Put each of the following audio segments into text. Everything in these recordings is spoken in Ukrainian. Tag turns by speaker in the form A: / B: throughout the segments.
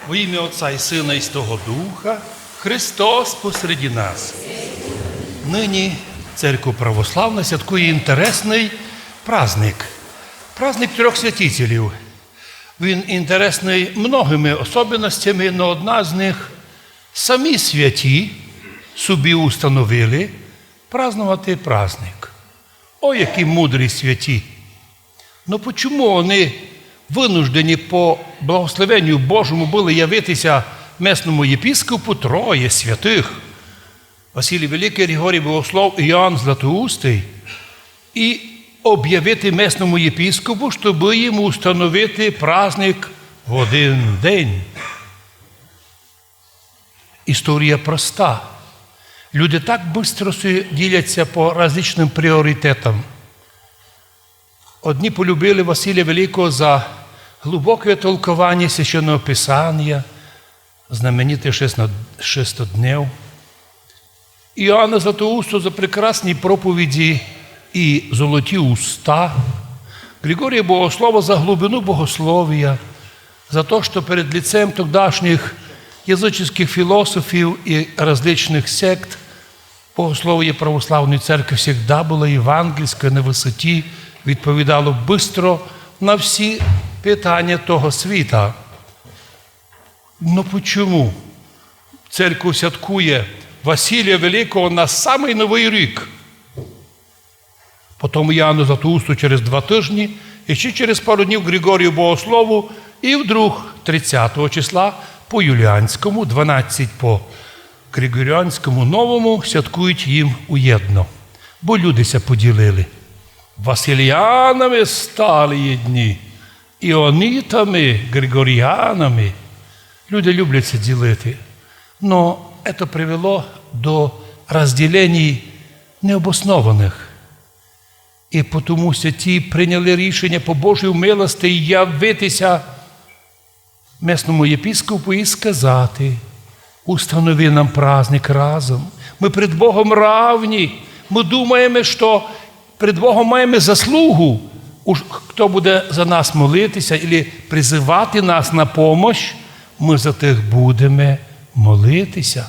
A: Во ім'я Отця і Сина і Святого Духа, Христос посереді нас. Нині Церква Православна святкує інтересний праздник. Праздник трьох святителів. Він інтересний многими особливостями, але одна з них – самі святі собі установили празднувати праздник. О, які мудрі святі! Но чому вони винуждені по благословенню Божому були явитися местному єпископу троє святих? Василій Великий, Григорій Богослов і Іоанн Златоустий, і об'явити местному єпископу, щоб йому установити праздник в один день. Історія проста. Люди так швидко діляться по різним пріоритетам. Одні полюбили Василія Великого за глибоке толковання Священного Писання, знаменитий шестоднев. Іоанна Златоустого за прекрасні проповіді і золоті уста. Григорія Богослова за глибину богослов'я, за те, що перед лицем тогдашніх язичних філософів і різних сект богослов'я православної церкви завжди було євангельське, на висоті, відповідало швидко на всі питання того світа. Но чому церква святкує Василія Великого на самий Новий рік? Потім Іоанну Златоусту через 2 тижні, і ще через пару днів Григорію Богослову, і вдруг 30 числа по Юліанському, 12 по Григоріанському новому святкують їм уєдно. Бо люди ся поділили. Василіянами стали єдні, іонітами, григоріянами. Люди люблять це ділити. Но це привело до розділень необоснованих. І тому святі прийняли рішення по Божій милості явитися местному єпископу і сказати: установи нам праздник разом. Ми перед Богом равні. Ми думаємо, що перед Богом маємо заслугу. Хто буде за нас молитися або призивати нас на допомогу, ми за тих будемо молитися.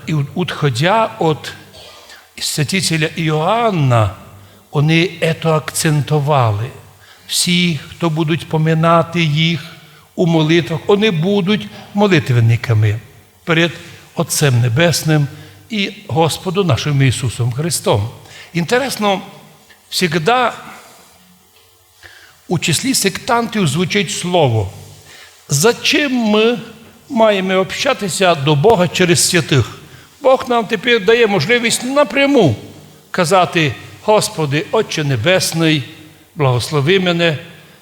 A: І відходя від святителя Іоанна, вони це акцентували. Всі, хто будуть поминати їх у молитвах, вони будуть молитвенниками перед Отцем Небесним і Господом нашим Ісусом Христом. Інтересно, завжди у числі сектантів звучить слово: «Зачем ми маємо общатися до Бога через святих?» Бог нам тепер дає можливість напряму казати: «Господи, Отче Небесний, благослови мене,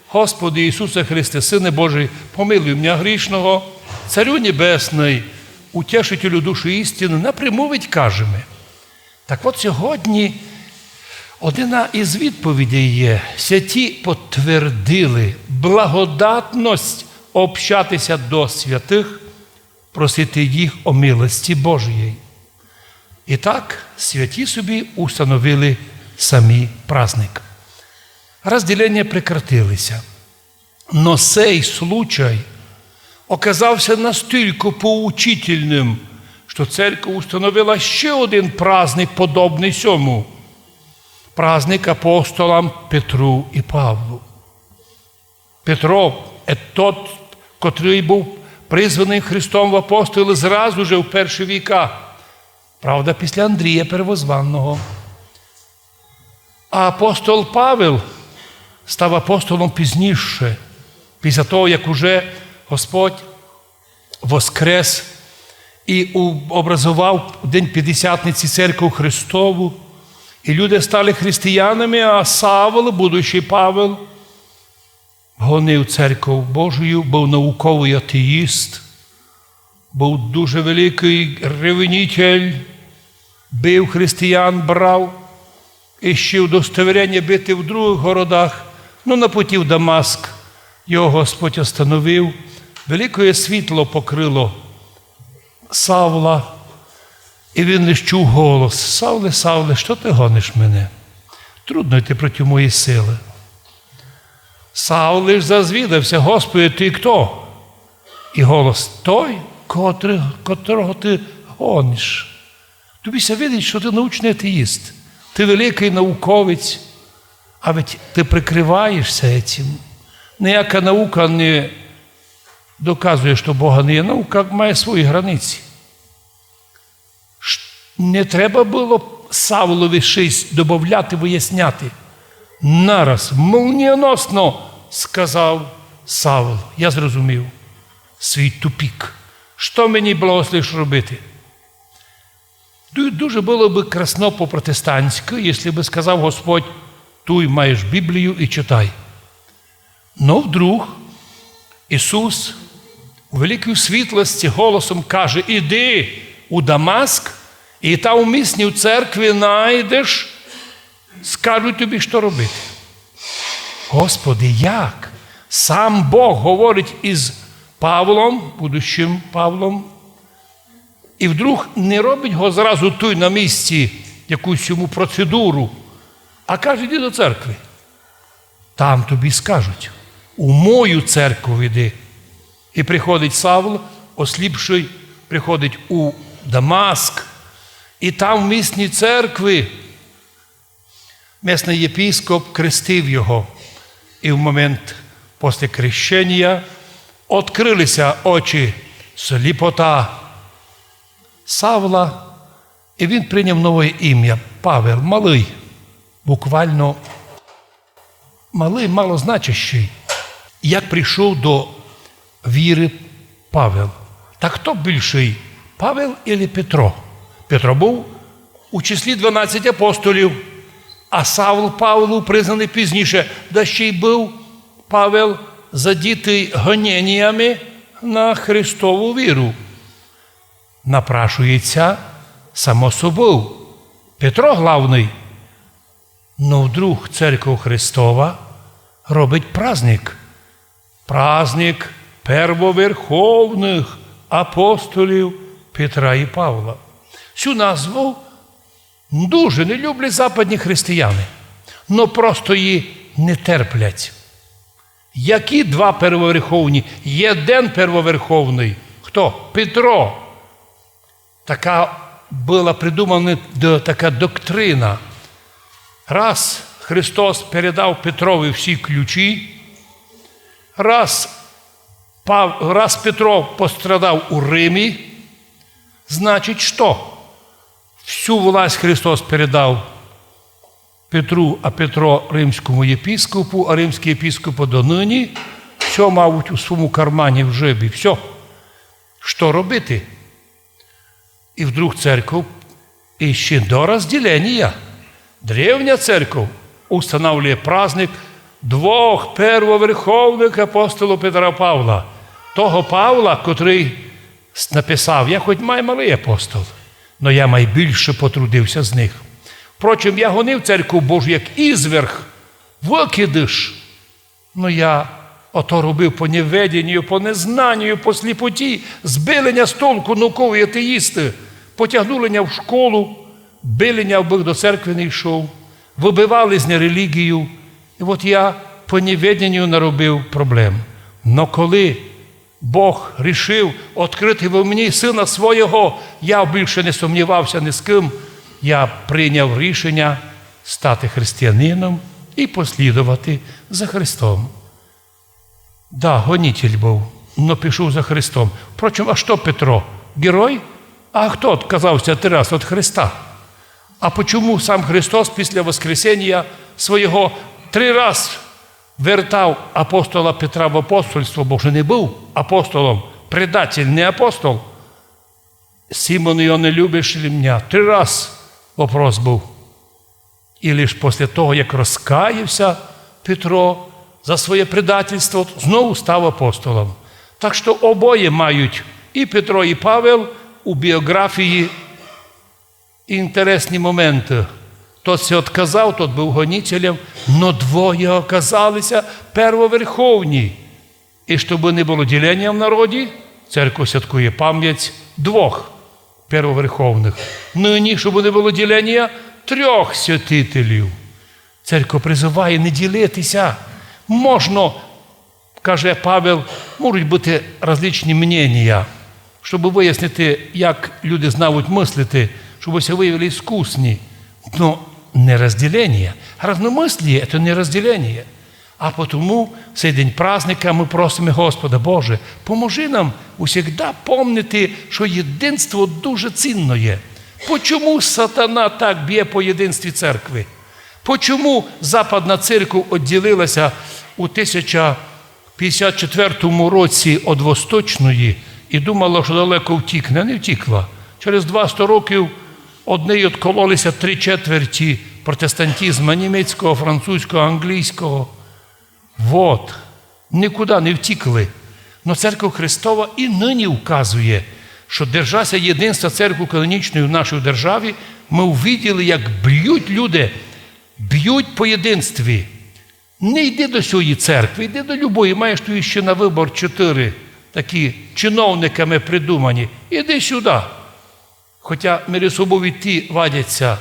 A: Господи Ісусе Христе, Сине Божий, помилуй мене грішного, Царю Небесний, утешителю душі істини», напряму ведь кажемо. Так от сьогодні одна із відповідей є: святі підтвердили благодатність общатися до святих, просити їх о милості Божої. І так святі собі установили самі праздник. Розділення прекратилися. Но цей случай оказався настільки поучительним, що церква установила ще один праздник, подобний цьому. Праздник апостолам Петру і Павлу. Петро – тот, котрий був призваний Христом в апостоли зразу же в перші віка. Правда, після Андрія Первозванного. А апостол Павел став апостолом пізніше, після того, як уже Господь воскрес і образував День П'ятдесятниці Церкву Христову. І люди стали християнами, а Савл, будучи Павел, гонив Церкву Божою, був науковий атеїст, був дуже великий ревнитель, бив християн, брав, і ще удостоверення бити в других городах. Но на путі в Дамаск його Господь остановив, велике світло покрило Савла, і він лиш чув голос: «Савле, Савле, що ти гониш мене? Трудно йти проти моєї сили». Савл лиш зазвідався: «Господи, ти хто?» І голос той, котрого ти гониш. Тобі видить, що ти научний атеїст. Ти великий науковець, а ведь ти прикриваєшся цим. Ніяка наука не доказує, що Бога не є. Наука має свої границі. Не треба було Савлові щось додати, виясняти. Нараз, молнієносно сказав Савл. Я зрозумів свій тупік. Що мені благословиш робити? Дуже було б красно по-протестантськи, якщо б сказав Господь, туй маєш Біблію і читай. Но вдруг Ісус у великій світлості голосом каже, іди у Дамаск, і там у місній церкві знайдеш, скажуть тобі, що робити. Господи, як? Сам Бог говорить із Павлом, будущим Павлом, і вдруг не робить його зразу тут на місці якусь йому процедуру, а каже, йди до церкви. Там тобі скажуть, у мою церкву йди. І приходить Савл, осліпший, приходить у Дамаск, і там в місній церкві місний єпископ крестив його. І в момент після крещення відкрилися очі сліпота Савла, і він прийняв нове ім'я Павел, малий, буквально малий, малозначущий. Як прийшов до віри Павел? Так хто більший, Павел або Петро? Петро був у числі 12 апостолів, а Савл Павлу признаний пізніше, да ще й був Павел задітий гоненнями на Христову віру. Напрашується, само собою, Петро главний. Но вдруг Церква Христова робить праздник. Праздник первоверховних апостолів Петра і Павла. Цю назву дуже не люблять западні християни, но просто її не терплять. Які два первоверховні? Єдин первоверховний. Хто? Петро. Така була придумана така доктрина. Раз Христос передав Петрові всі ключі, раз Петро пострадав у Римі, значить, що? Всю власть Христос передав Петру, а Петро римському єпископу, а римський єпископ донині, все, мабуть, у своєму кармані в жебі, все. Що робити? І вдруг церковь іще до розділення. Древня церковь устанавливає праздник двох первоверховних апостолів Петра Павла. Того Павла, котрий написав, я хоч маю малий апостол, но я найбільше потрудився з них. Впрочем, я гонив церкву Божу як ізверг, викидиш. Но я ото робив по неведенню, по незнанню, по сліпоті, збилення з толку наукові атеїсти, потягнули в школу, билення, аби до церкви не йшов, вибивали з релігію. І от я по неведенню наробив проблем. Но коли Бог рішив відкрити в мені Сина Свого, я більше не сумнівався ні з ким, я прийняв рішення стати християнином і послідувати за Христом. Да, гонитель був, но пішов за Христом. Впрочем, а що Петро? Герой? А хто відказався 3 рази від Христа? А почому сам Христос після Воскресення свого 3 рази вертав апостола Петра в апостольство, бо вже не був апостолом, предатель, не апостол? Симон, його не любиш ли мене? 3 рази вопрос був. І лише після того, як розкаявся Петро за своє предательство, знову став апостолом. Так що обоє мають, і Петро, і Павел, у біографії інтересні моменти. Тот се відказав, тот був гонителем, но двоє оказалися первоверховні. І щоб не було ділення в народі, церква святкує пам'ять 2 первоверховних. Нині, щоб не було ділення 3 святителів. Церква призиває не ділитися. Можна каже Павел, можуть бути різні мнення, щоб вияснити, як люди знають мислити, щоб все виявили іскусні. Но не розділення. Разномислие – це не розділення. А потому в цей день праздника ми просимо Господа, Боже, поможи нам усегда помнити, що єдинство дуже цінно є. Почому сатана так б'є по єдинстві церкви? Почому Западна церква відділилася у 1054 році від Восточної і думала, що далеко втікне? Не втікла. Через 200 років од неї відкололися 3/4 протестантизму німецького, французького, англійського. Вот. Нікуди не втікли. Но Церква Христова і нині вказує, що держася єдинства церкви канонічної в нашій державі, ми увиділи, як б'ють люди, б'ють по єдинстві. Не йди до цієї церкви, йди до любої, маєш тут ще на вибор 4 такі чиновниками придумані. Іди сюди. Хоча між собою ті вадяться.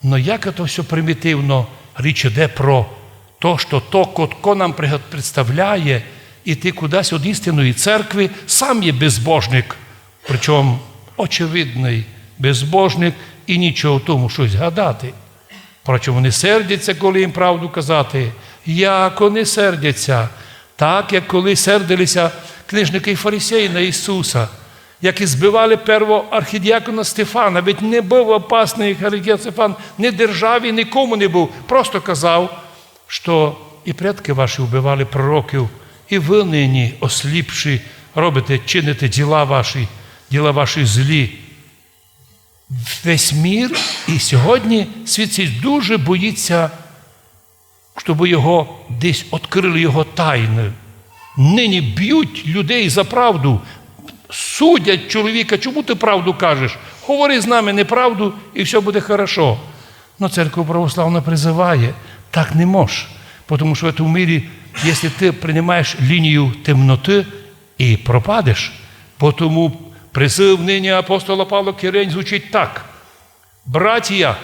A: Но як це все примітивно, річ іде про то, що то, котко нам представляє, іти кудись від істинної церкви, сам є безбожник, причому очевидний безбожник і нічого в тому щось гадати. Причому вони сердяться, коли їм правду казати. Як вони сердяться? Так, як коли сердилися книжники і фарисеї на Ісуса, як і збивали первого архідіакона Стефана, ведь не був опасний архідіакон Стефан ні державі, нікому не був. Просто казав, що і предки ваші вбивали пророків, і ви нині, осліпши, робите, чините діла ваші злі. Весь мір і сьогодні світ цей дуже боїться, щоб його десь відкрили його тайни. Нині б'ють людей за правду, судять чоловіка, чому ти правду кажеш? Говори з нами неправду, і все буде хорошо. Но Церква Православна призиває, так не можеш. Тому що в цьому мірі, якщо ти приймаєш лінію темноти і пропадеш, тому призив нині апостола Павла Кирень звучить так. Братія,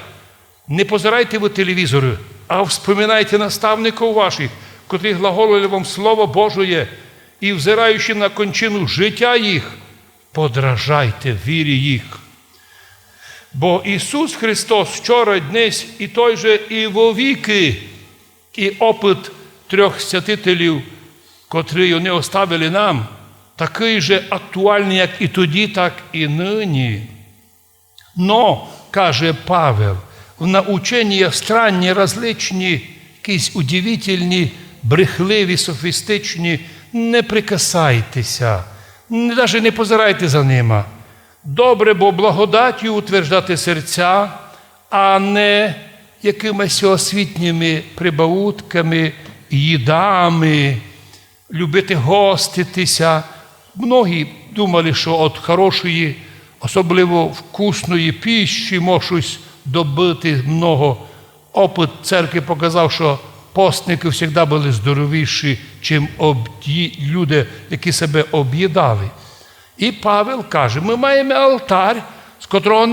A: не позирайте ви телевізори, а вспоминайте наставників ваших, котрі глаголили вам Слово Божоє, і, взираючи на кончину життя їх, подражайте вірі їх. Бо Ісус Христос вчора, днес і той же і вовіки, і опит 3 святителів, котрі вони оставили нам, такий же актуальний, як і тоді, так і нині. Но, каже Павел, в наученні странні, различні, якісь удивительні, брехливі, софістичні, не прикасайтеся, навіть не позирайте за ними. Добре, бо благодаттю утверждати серця, а не якимись освітніми прибаутками, їдами, любити гоститися. Многі думали, що від хорошої, особливо вкусної пищі можуть добити много. Опит церкви показав, що постники завжди були здоровіші, ніж люди, які себе об'їдали. І Павел каже, ми маємо алтар, з котрого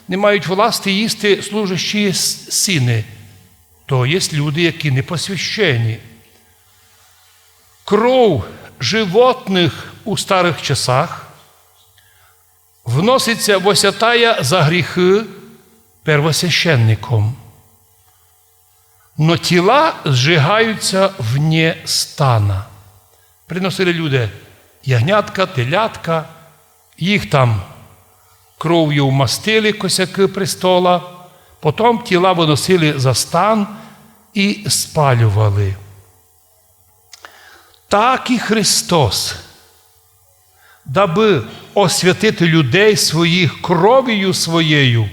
A: не мають власти їсти служащі сини. То є люди, які не посвящені. Кров животних у старих часах вноситься во святая за гріхи первосвященником. Но тіла зжигаються вне стана. Приносили люди ягнятка, телятка, їх там кров'ю вмастили косяки престола, потім тіла виносили за стан і спалювали. Так і Христос, даби освятити людей своїх кров'ю своєю,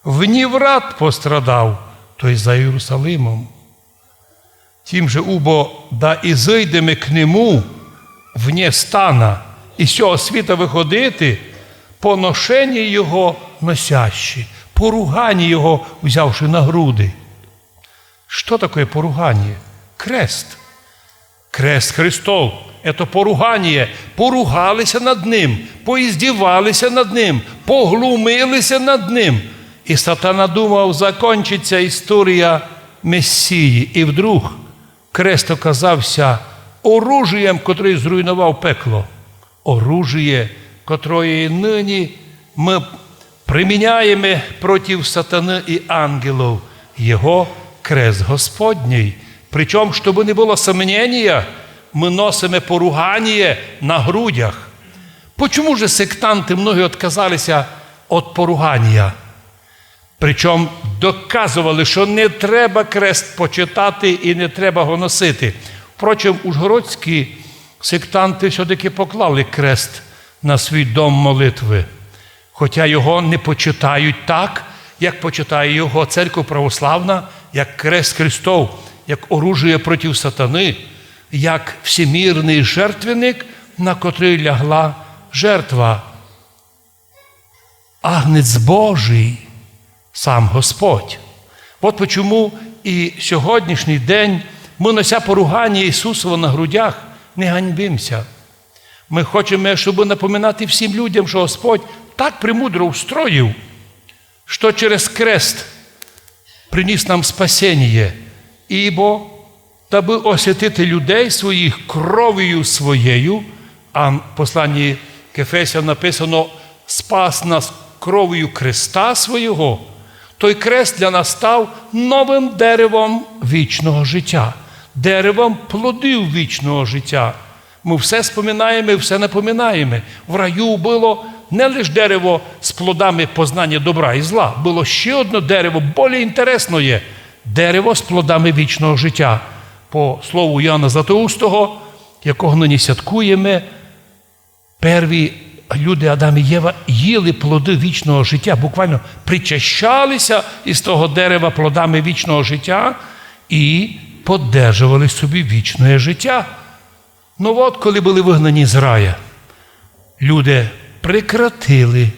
A: вніврат пострадав, то й за Єрусалимом. Тим же убо да і зайдемо к нему вне стана, і з цього світа виходити, поношення його носящі, поругання його взявши на груди. Що таке поругання? Крест. Крест Христов – це поругання. Поругалися над ним, поіздівалися над ним, поглумилися над ним. І сатана думав, закінчиться історія Месії. І вдруг крест оказався оружієм, котрий зруйнував пекло. Оружіє, котрої нині ми приміняємо проти сатани і ангелів, його крест Господній. Причому, щоб не було сомнення, ми носимо поругання на грудях. Почему же сектанти многі відказалися від поругання? Причому доказували, що не треба крест почитати і не треба його носити. Впрочем, ужгородські сектанти все-таки поклали крест на свій дом молитви, хоча його не почитають так, як почитає його церква православна, як крест Христов, як оружие проти сатани, як всемірний жертвенник, на котрий лягла жертва. Агнець Божий, сам Господь. От чому і сьогоднішній день ми, нося поругання Ісусова на грудях, не ганьбимося. Ми хочемо, щоб напоминати всім людям, що Господь так премудро устроїв, що через крест приніс нам спасіння, ібо, даби освятити людей своїх кров'ю своєю, а в посланні к Ефесянам написано «спас нас кров'ю креста свого», той крест для нас став новим деревом вічного життя, деревом плодів вічного життя. Ми все споминаємо і все напоминаємо. В раю було не лише дерево з плодами познання добра і зла, було ще одне дерево, більш інтересне, дерево з плодами вічного життя. По слову Яна Златоустого, якого нині святкуємо, перві люди Адам і Єва їли плоди вічного життя, буквально причащалися із того дерева плодами вічного життя і поддержували собі вічне життя. Ну от, коли були вигнані з рая, люди прекратили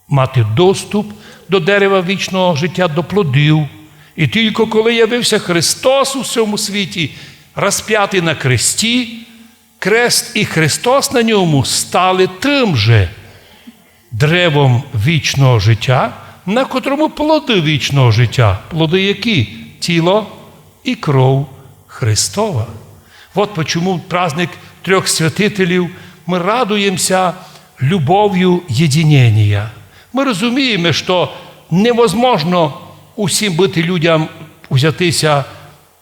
A: мати доступ до дерева вічного життя, до плодів. І тільки коли явився Христос у всьому світі, розп'ятий на кресті, крест і Христос на ньому стали тим же древом вічного життя, на котрому плоди вічного життя. Плоди які? Тіло і кров Христова. От чому праздник трьох святителів ми радуємося любов'ю єдинення. Ми розуміємо, що невозможно усім бути людям взятися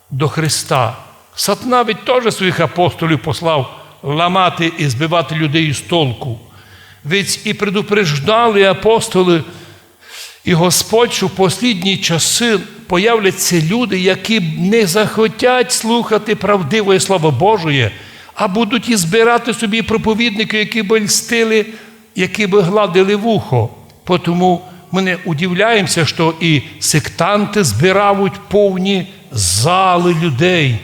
A: до Христа. Сатана ведь теж своїх апостолів послав ламати і збивати людей з толку. Ведь і предупреждали апостоли і Господь, що в послідні часи появляться люди, які не захотять слухати правдиве Слово Божє, а будуть і збирати собі проповідники, які б льстили, які б гладили вухо. Тому ми не удивляємося, що і сектанти збирають повні зали людей.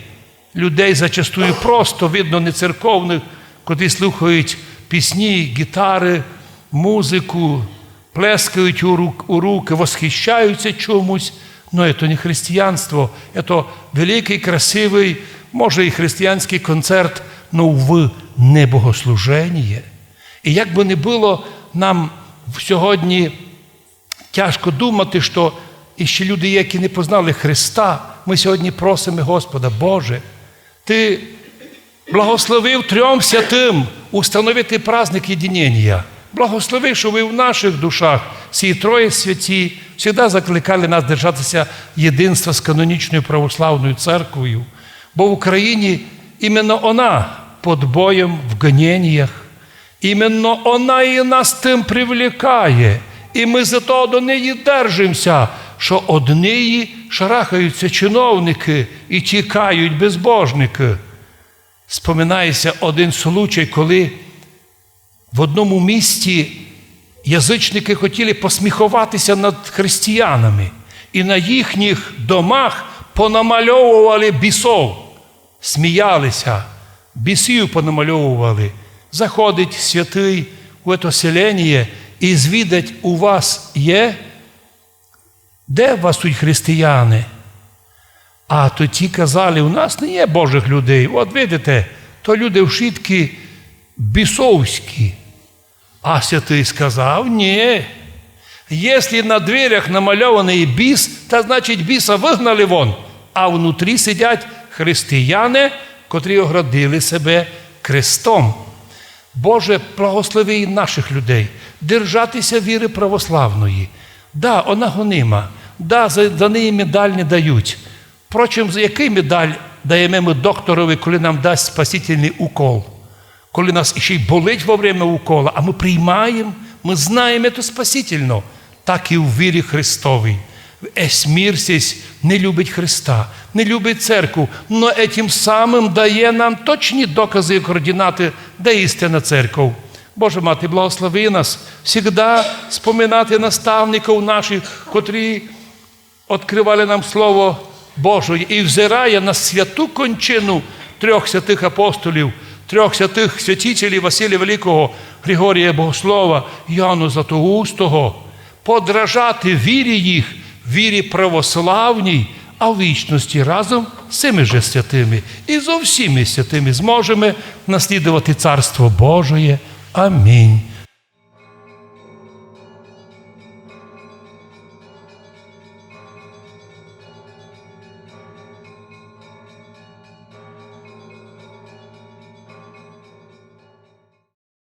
A: Людей зачастую просто, видно, не церковних, котрі слухають пісні, гітари, музику, плескають у руки, восхищаються чомусь. Но це не християнство, це великий, красивий, може і християнський концерт, но, увы, не богослуження. І як би не було нам сьогодні тяжко думати, що іще люди, які не познали Христа, ми сьогодні просимо Господа, Боже, Ти благословив трьом святим установити праздник єдинення. Благослови, щоб і в наших душах ці троє святі завжди закликали нас держатися єдинства з канонічною православною церквою. Бо в Україні іменно вона під боєм в гоненнях. Іменно вона і нас тим привлікає. І ми зато до неї держимося, що од неї шарахаються чиновники і тікають безбожники. Споминається один случай, коли в одному місті язичники хотіли посміхуватися над християнами. І на їхніх домах понамальовували бісов. Сміялися, бісів понамальовували. Заходить святий у це селення і звідать, у вас є? Де у вас тут християни? А то ті казали, у нас не є Божих людей. От видите, то люди вшитки бісовські. А святий сказав, ні. Якщо на дверях намальований біс, то значить біса вигнали вон, а внутрі сидять християни, котрі оградили себе крестом. Боже, благослови і наших людей держатися віри православної. Да, вона гонима, да, за неї медаль не дають. Впрочем, за який медаль даємо ми докторові, коли нам дасть спасительний укол? Коли нас ще й болить во время укола, а ми приймаємо, ми знаємо, це спасительно. Так і в вірі Христовій. Весь мір сесь не любить Христа, не любить церкву, но этим самим дає нам точні докази і координати, де істинна церква. Боже Мати, благослови нас завжди споминати наставників наших, котрі відкривали нам Слово Боже і взирає на святу кончину 3 святих апостолів, 3 святих святителів Василія Великого, Григорія Богослова, Яну Златоустого, подражати вірі їх, вірі православній, а в вічності разом з цими же святими і зо всіми святими зможемо наслідувати Царство Божие. Амінь.